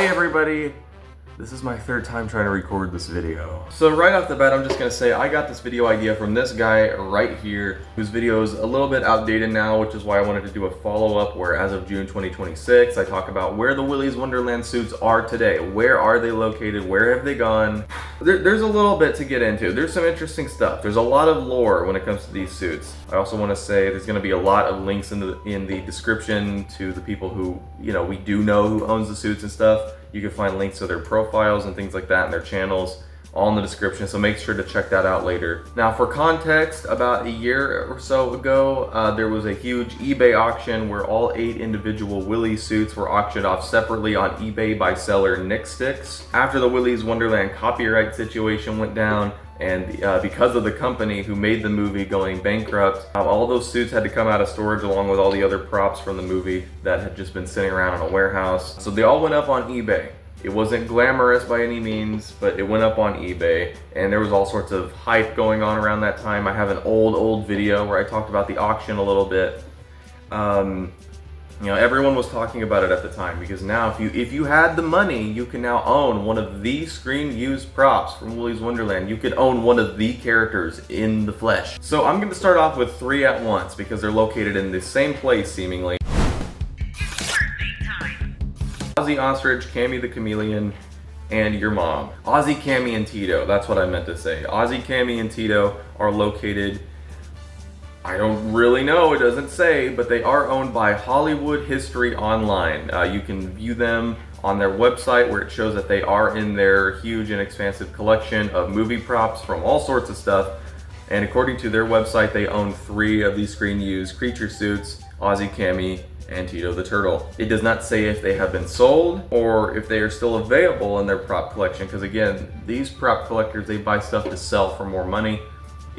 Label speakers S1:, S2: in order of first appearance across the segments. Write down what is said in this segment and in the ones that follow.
S1: Hey everybody, this is my third time trying to record this video. So right off the bat, I'm just gonna say I got this video idea from this guy right here, whose video is a little bit outdated now, which is why I wanted to do a follow-up where as of June 2026, I talk about where the Willy's Wonderland suits are today. Where are they located? Where have they gone? There's a little bit to get into. There's some interesting stuff. There's a lot of lore when it comes to these suits. I also want to say there's going to be a lot of links in the description to the people who, you know, we do know who owns the suits and stuff. You can find links to their profiles and things like that and their channels all in the description, so make sure to check that out later. Now for context, about a year or so ago, there was a huge eBay auction where all 8 individual Willy suits were auctioned off separately on eBay by seller Nick Sticks. After the Willy's Wonderland copyright situation went down, and because of the company who made the movie going bankrupt, all those suits had to come out of storage along with all the other props from the movie that had just been sitting around in a warehouse. So they all went up on eBay. It wasn't glamorous by any means, but it went up on eBay, and there was all sorts of hype going on around that time. I have an old video where I talked about the auction a little bit. You know, everyone was talking about it at the time, because now if you had the money, you can now own one of the screen used props from Willy's Wonderland. You could own one of the characters in the flesh. So I'm going to start off with 3 at once because they're located in the same place seemingly. Ozzie, Ostrich, Cammy the Chameleon, and your mom. Ozzie, Cammy, and Tito. That's what I meant to say. Ozzie, Cammy, and Tito are located, I don't really know, it doesn't say, but they are owned by Hollywood History Online. You can view them on their website where it shows that they are in their huge and expansive collection of movie props from all sorts of stuff. And according to their website, they own 3 of these screen-used creature suits, Ozzie, Cammy, and Tito the Turtle. It does not say if they have been sold or if they are still available in their prop collection, because again, these prop collectors, they buy stuff to sell for more money.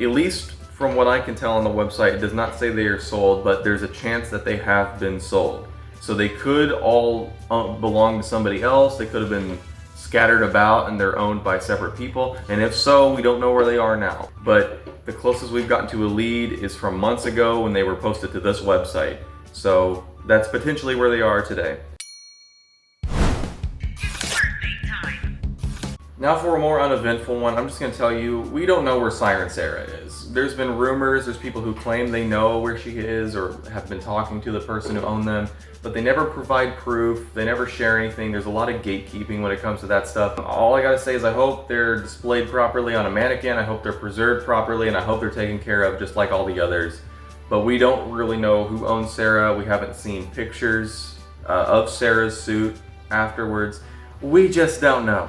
S1: At least from what I can tell on the website, it does not say they are sold, but there's a chance that they have been sold. So they could all belong to somebody else. They could have been scattered about and they're owned by separate people. And if so, we don't know where they are now. But the closest we've gotten to a lead is from months ago when they were posted to this website. So that's potentially where they are today. Now for a more uneventful one, I'm just going to tell you, we don't know where Siren Sara is. There's been rumors, there's people who claim they know where she is or have been talking to the person who owned them, but they never provide proof, they never share anything. There's a lot of gatekeeping when it comes to that stuff. All I gotta say is I hope they're displayed properly on a mannequin, I hope they're preserved properly, and I hope they're taken care of just like all the others. But we don't really know who owns Sarah. We haven't seen pictures of Sarah's suit afterwards. We just don't know.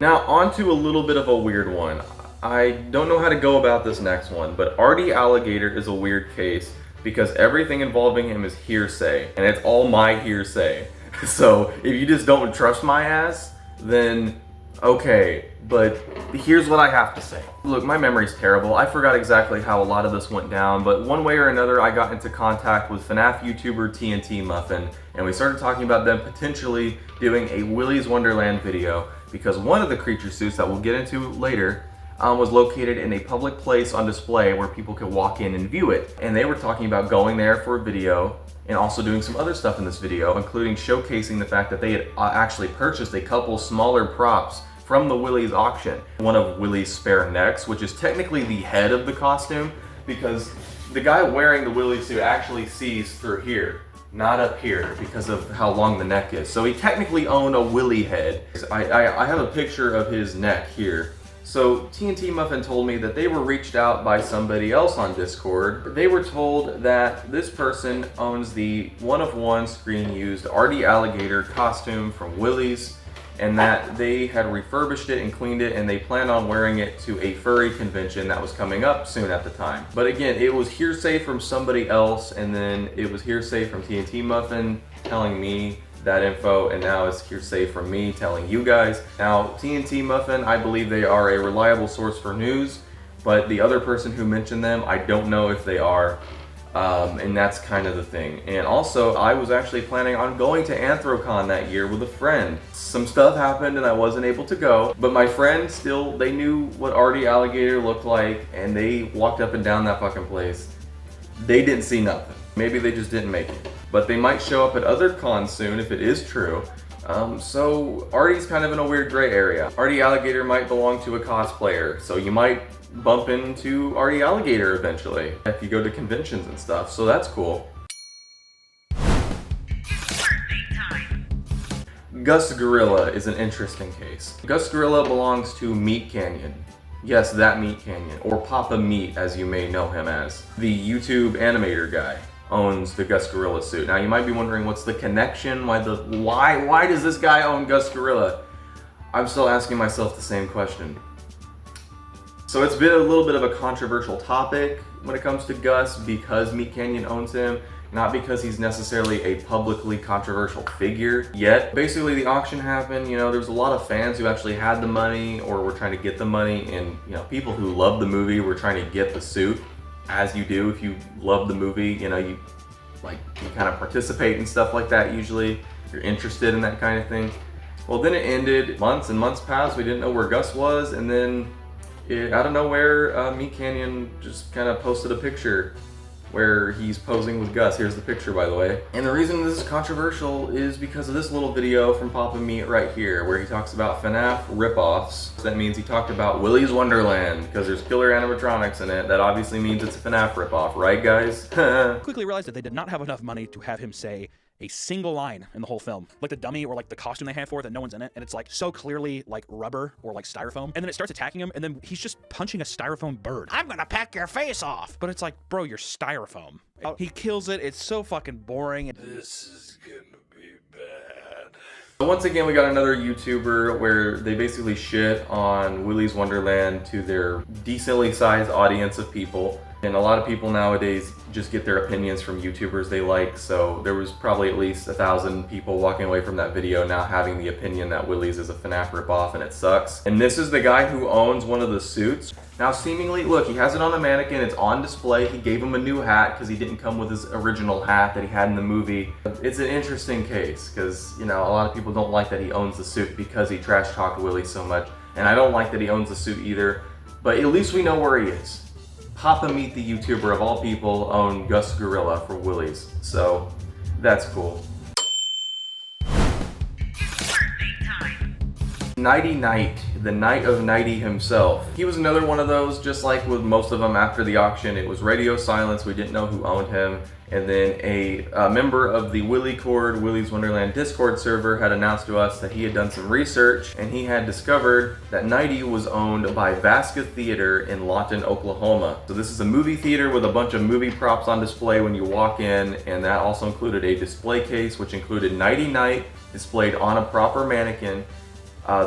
S1: Now on to a little bit of a weird one. I don't know how to go about this next one, but Arty Alligator is a weird case because everything involving him is hearsay, and it's all my hearsay. So if you just don't trust my ass, then okay, but here's what I have to say. Look, my memory's terrible. I forgot exactly how a lot of this went down, but one way or another, I got into contact with FNAF YouTuber TNT Muffin, and we started talking about them potentially doing a Willy's Wonderland video, because one of the creature suits that we'll get into later was located in a public place on display where people could walk in and view it. And they were talking about going there for a video and also doing some other stuff in this video, including showcasing the fact that they had actually purchased a couple smaller props from the Willy's auction. One of Willy's spare necks, which is technically the head of the costume, because the guy wearing the Willy suit actually sees through here, not up here, because of how long the neck is. So he technically owned a Willy head. I have a picture of his neck here. So TNT Muffin told me that they were reached out by somebody else on Discord. They were told that this person owns the one-of-one screen-used Arty Alligator costume from Willy's, and that they had refurbished it and cleaned it, and they planned on wearing it to a furry convention that was coming up soon at the time. But again, it was hearsay from somebody else, and then it was hearsay from TNT Muffin telling me that info, and now it's hearsay from me telling you guys. Now, TNT Muffin, I believe they are a reliable source for news, but the other person who mentioned them, I don't know if they are. And that's kind of the thing. And also, I was actually planning on going to Anthrocon that year with a friend. Some stuff happened and I wasn't able to go, but my friend still, they knew what Arty Alligator looked like, and they walked up and down that fucking place. They didn't see nothing. Maybe they just didn't make it. but they might show up at other cons soon if it is true. So Arty's kind of in a weird gray area. Arty Alligator might belong to a cosplayer, so you might bump into Arty Alligator eventually if you go to conventions and stuff, so that's cool. Gus Gorilla is an interesting case. Gus Gorilla belongs to Meat Canyon. Yes, that Meat Canyon, or Papa Meat as you may know him as. The YouTube animator guy owns the Gus Gorilla suit. Now you might be wondering what's the connection, why does this guy own Gus Gorilla? I'm still asking myself the same question. So it's been a little bit of a controversial topic when it comes to Gus because Meat Canyon owns him, not because he's necessarily a publicly controversial figure yet. Basically the auction happened, you know, there was a lot of fans who actually had the money or were trying to get the money, and you know, people who love the movie were trying to get the suit, as you do if you love the movie, you know, you kind of participate in stuff like that usually, you're interested in that kind of thing. Well, then it ended, months and months passed, we didn't know where Gus was, and then out of nowhere, Meat Canyon just kind of posted a picture where he's posing with Gus. Here's the picture, by the way. And the reason this is controversial is because of this little video from Papa Meat right here, where he talks about FNAF ripoffs. That means he talked about Willy's Wonderland, because there's killer animatronics in it. That obviously means it's a FNAF ripoff, right guys?
S2: Quickly realized that they did not have enough money to have him say a single line in the whole film. Like the dummy or like the costume they have for it that no one's in it, and it's like so clearly like rubber or like styrofoam, and then it starts attacking him, and then he's just punching a styrofoam bird. I'm gonna peck your face off! But it's like, bro, you're styrofoam. He kills it, it's so fucking boring.
S3: This is gonna be bad.
S1: Once again, we got another YouTuber where they basically shit on Willy's Wonderland to their decently sized audience of people. And a lot of people nowadays just get their opinions from YouTubers they like, so there was probably at least 1,000 people walking away from that video now having the opinion that Willy's is a FNAF ripoff and it sucks. And this is the guy who owns one of the suits. Now seemingly, look, he has it on a mannequin, it's on display, he gave him a new hat because he didn't come with his original hat that he had in the movie. It's an interesting case because, you know, a lot of people don't like that he owns the suit because he trash talked Willy so much. And I don't like that he owns the suit either, but at least we know where he is. Papa Meat, the YouTuber of all people, owned Gus Gorilla for Willy's, so that's cool. Knighty Knight, the Knight of Knighty himself. He was another one of those, just like with most of them after the auction. It was radio silence, we didn't know who owned him. And then a member of the Willy's Wonderland Discord server had announced to us that he had done some research and he had discovered that Knighty was owned by Vasca Theater in Lawton, Oklahoma. So this is a movie theater with a bunch of movie props on display when you walk in, and that also included a display case which included Knighty Knight displayed on a proper mannequin.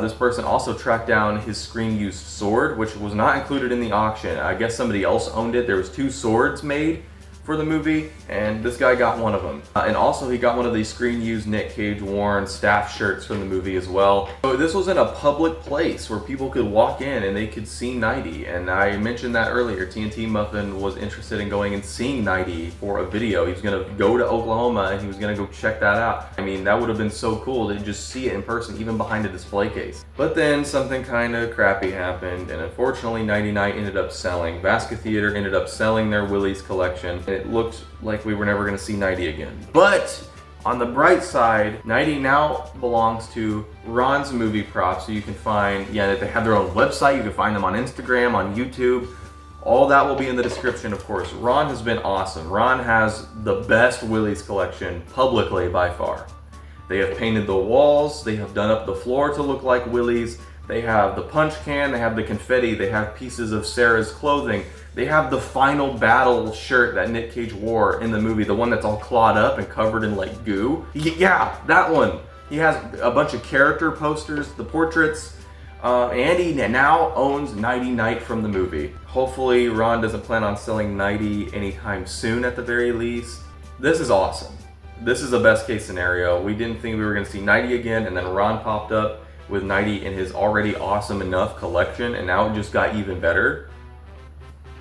S1: This person also tracked down his screen-used sword, which was not included in the auction. I guess somebody else owned it. There was 2 swords made for the movie, and this guy got one of them. And also he got one of these screen-used Nick Cage worn staff shirts from the movie as well. So this was in a public place where people could walk in and they could see Knighty. And I mentioned that earlier, TNT Muffin was interested in going and seeing Knighty for a video. He was gonna go to Oklahoma and he was gonna go check that out. I mean, that would have been so cool to just see it in person, even behind a display case. But then something kind of crappy happened, and unfortunately Knighty Knight ended up selling. Vasca Theater ended up selling their Willy's collection. It looked like we were never going to see Knighty again. But on the bright side, Knighty now belongs to Ron's Movie Props, so you can find, yeah, they have their own website, you can find them on Instagram, on YouTube. All that will be in the description, of course. Ron has been awesome. Ron has the best Willy's collection publicly by far. They have painted the walls, they have done up the floor to look like Willy's. They have the punch can, they have the confetti, they have pieces of Sarah's clothing. They have the final battle shirt that Nick Cage wore in the movie, the one that's all clawed up and covered in like goo. Yeah, that one. He has a bunch of character posters, the portraits, and he now owns Knighty Knight from the movie. Hopefully Ron doesn't plan on selling Knighty anytime soon at the very least. This is awesome. This is the best case scenario. We didn't think we were gonna see Knighty again, and then Ron popped up with Knighty in his already awesome enough collection, and now it just got even better.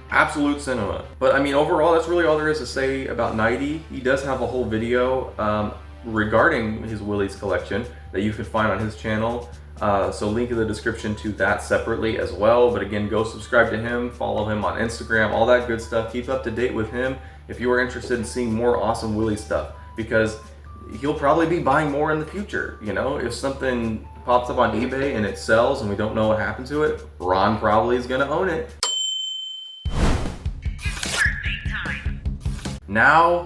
S1: Absolute cinema. But I mean, overall, that's really all there is to say about Knighty. He does have a whole video regarding his Willy's collection that you could find on his channel. So link in the description to that separately as well. But again, go subscribe to him, follow him on Instagram, all that good stuff. Keep up to date with him if you are interested in seeing more awesome Willy stuff. because he'll probably be buying more in the future. You know, if something pops up on eBay and it sells and we don't know what happened to it, Ron probably is gonna own it. Now,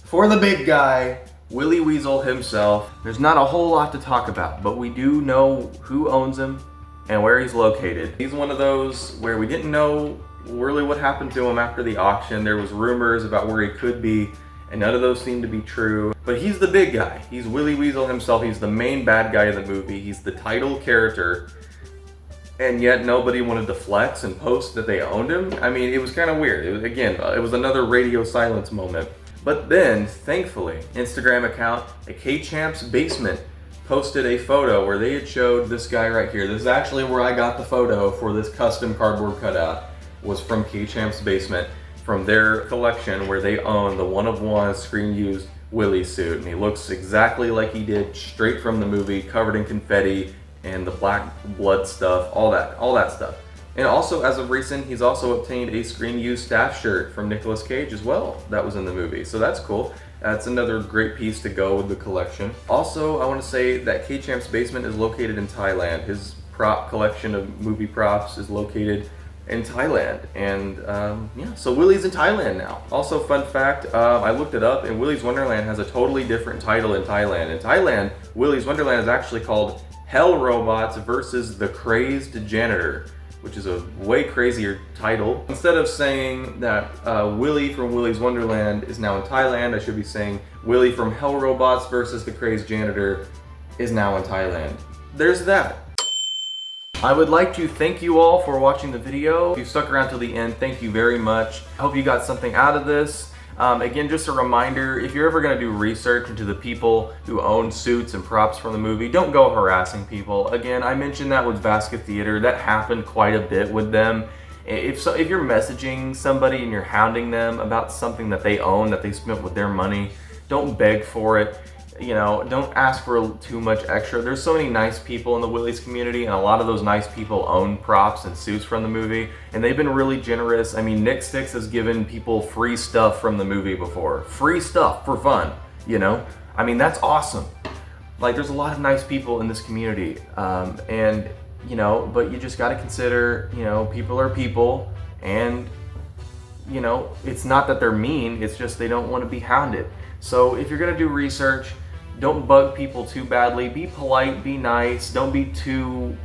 S1: for the big guy, Willy Weasel himself. There's not a whole lot to talk about, but we do know who owns him and where he's located. He's one of those where we didn't know really what happened to him after the auction. There was rumors about where he could be, and none of those seemed to be true. But he's the big guy. He's Willy Weasel himself. He's the main bad guy of the movie. He's the title character. And yet nobody wanted to flex and post that they owned him. I mean, it was kind of weird. It was another radio silence moment. But then, thankfully, Instagram account, a K-Champ's Basement, posted a photo where they had showed this guy right here. This is actually where I got the photo for this custom cardboard cutout, was from K-Champ's Basement, from their collection where they own the one-of-one screen-used Willy suit. And he looks exactly like he did straight from the movie, covered in confetti and the black blood stuff, all that stuff. And also, as of recent, he's also obtained a screen-used staff shirt from Nicolas Cage as well that was in the movie, so that's cool. That's another great piece to go with the collection. Also, I want to say that K-Champ's Basement is located in Thailand. His prop collection of movie props is located in Thailand, and yeah, so Willy's in Thailand now. Also, fun fact, I looked it up, and Willy's Wonderland has a totally different title in Thailand. In Thailand, Willy's Wonderland is actually called Hell Robots versus the Crazed Janitor, which is a way crazier title. Instead of saying that Willy from Willy's Wonderland is now in Thailand, I should be saying Willy from Hell Robots versus the Crazed Janitor is now in Thailand. There's that. I would like to thank you all for watching the video. If you stuck around till the end, thank you very much. I hope you got something out of this. Again, just a reminder, if you're ever going to do research into the people who own suits and props from the movie, don't go harassing people. Again, I mentioned that with Vasca Theater. That happened quite a bit with them. If you're messaging somebody and you're hounding them about something that they own, that they spent with their money, don't beg for it. You know, don't ask for too much extra. There's so many nice people in the Willy's community, and a lot of those nice people own props and suits from the movie, and they've been really generous. I mean, Nick Sticks has given people free stuff from the movie before. Free stuff for fun, you know? I mean, that's awesome. Like, there's a lot of nice people in this community, and, you know, but you just gotta consider, you know, people are people, and, you know, it's not that they're mean, it's just they don't want to be hounded. So if you're gonna do research, don't bug people too badly. Be polite, be nice. Don't be too,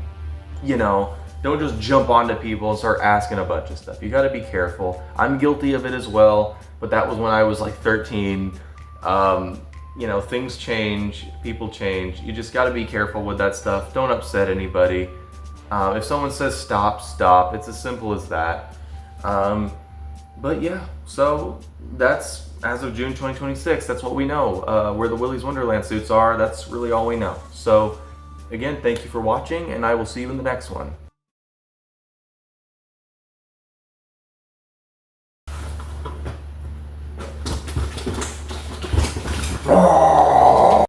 S1: you know, don't just jump onto people and start asking a bunch of stuff. You gotta be careful. I'm guilty of it as well, but that was when I was like 13. You know, things change, people change. You just gotta be careful with that stuff. Don't upset anybody. If someone says stop, stop. It's as simple as that. But yeah, so that's, as of June 2026, that's what we know. Where the Willy's Wonderland suits are, that's really all we know. So again, thank you for watching, and I will see you in the next one.